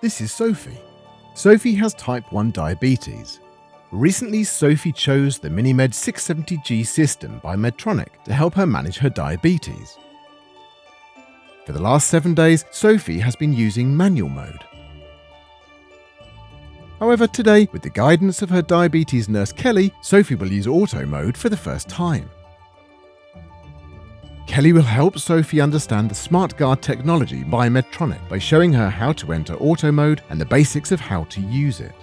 This is Sophie. Sophie has type 1 diabetes. Recently, Sophie chose the MiniMed 670G system by Medtronic to help her manage her diabetes. For the last 7 days, Sophie has been using manual mode. However, today, with the guidance of her diabetes nurse Kelly, Sophie will use auto mode for the first time. Kelly will help Sophie understand the SmartGuard technology by Medtronic by showing her how to enter auto mode and the basics of how to use it.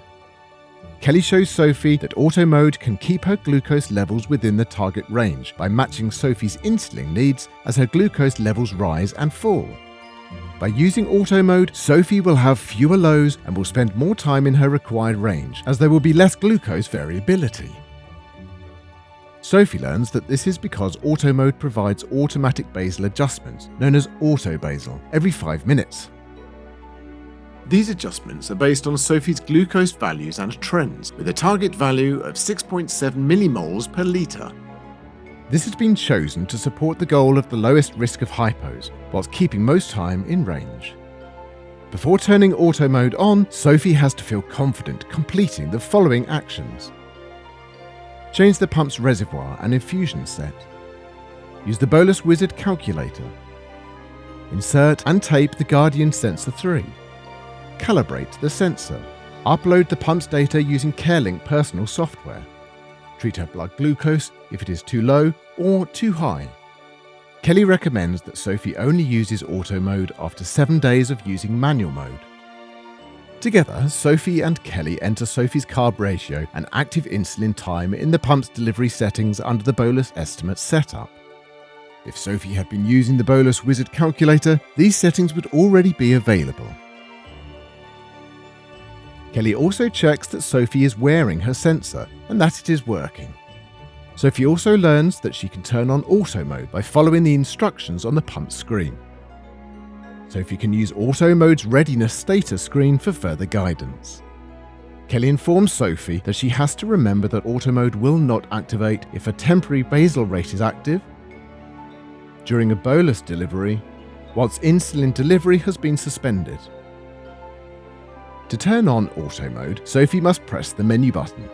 Kelly shows Sophie that auto mode can keep her glucose levels within the target range by matching Sophie's insulin needs as her glucose levels rise and fall. By using auto mode, Sophie will have fewer lows and will spend more time in her required range, as there will be less glucose variability. Sophie learns that this is because auto mode provides automatic basal adjustments, known as auto basal, every 5 minutes. These adjustments are based on Sophie's glucose values and trends, with a target value of 6.7 millimoles per litre. This has been chosen to support the goal of the lowest risk of hypos, whilst keeping most time in range. Before turning auto mode on, Sophie has to feel confident completing the following actions. Change the pump's reservoir and infusion set. Use the bolus wizard calculator. Insert and tape the Guardian Sensor 3. Calibrate the sensor. Upload the pump's data using CareLink personal software. Treat her blood glucose if it is too low or too high. Kelly recommends that Sophie only uses auto mode after 7 days of using manual mode. Together, Sophie and Kelly enter Sophie's carb ratio and active insulin time in the pump's delivery settings under the bolus estimate setup. If Sophie had been using the bolus wizard calculator, these settings would already be available. Kelly also checks that Sophie is wearing her sensor and that it is working. Sophie also learns that she can turn on auto mode by following the instructions on the pump screen. Sophie can use auto mode's readiness status screen for further guidance. Kelly informs Sophie that she has to remember that auto mode will not activate if a temporary basal rate is active, during a bolus delivery, whilst insulin delivery has been suspended. To turn on auto mode, Sophie must press the menu button.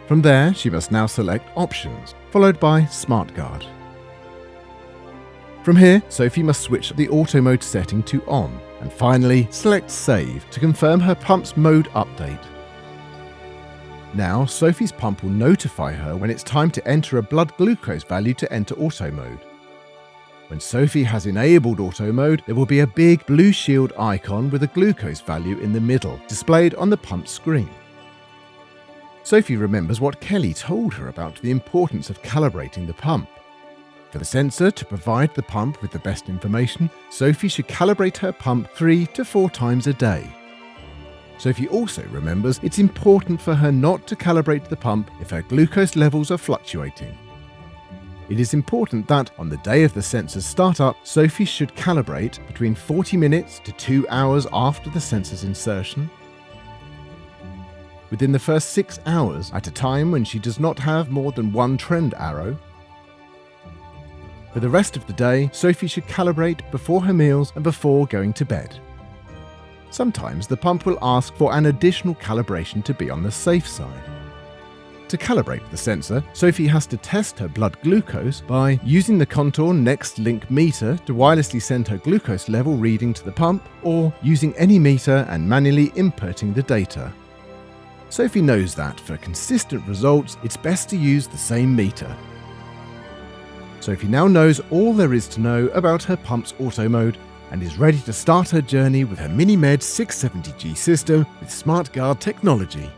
From there, she must now select Options, followed by SmartGuard. From here, Sophie must switch the auto mode setting to on, and finally select Save to confirm her pump's mode update. Now, Sophie's pump will notify her when it's time to enter a blood glucose value to enter auto mode. When Sophie has enabled auto mode, there will be a big blue shield icon with a glucose value in the middle, displayed on the pump screen. Sophie remembers what Kelly told her about the importance of calibrating the pump. For the sensor to provide the pump with the best information, Sophie should calibrate her pump 3 to 4 times a day. Sophie also remembers it's important for her not to calibrate the pump if her glucose levels are fluctuating. It is important that, on the day of the sensor's startup, Sophie should calibrate between 40 minutes to 2 hours after the sensor's insertion, within the first 6 hours at a time when she does not have more than one trend arrow. For the rest of the day, Sophie should calibrate before her meals and before going to bed. Sometimes the pump will ask for an additional calibration to be on the safe side. To calibrate the sensor, Sophie has to test her blood glucose by using the Contour Next Link meter to wirelessly send her glucose level reading to the pump, or using any meter and manually inputting the data. Sophie knows that, for consistent results, it's best to use the same meter. Sophie now knows all there is to know about her pump's auto mode and is ready to start her journey with her MiniMed 670G system with SmartGuard technology.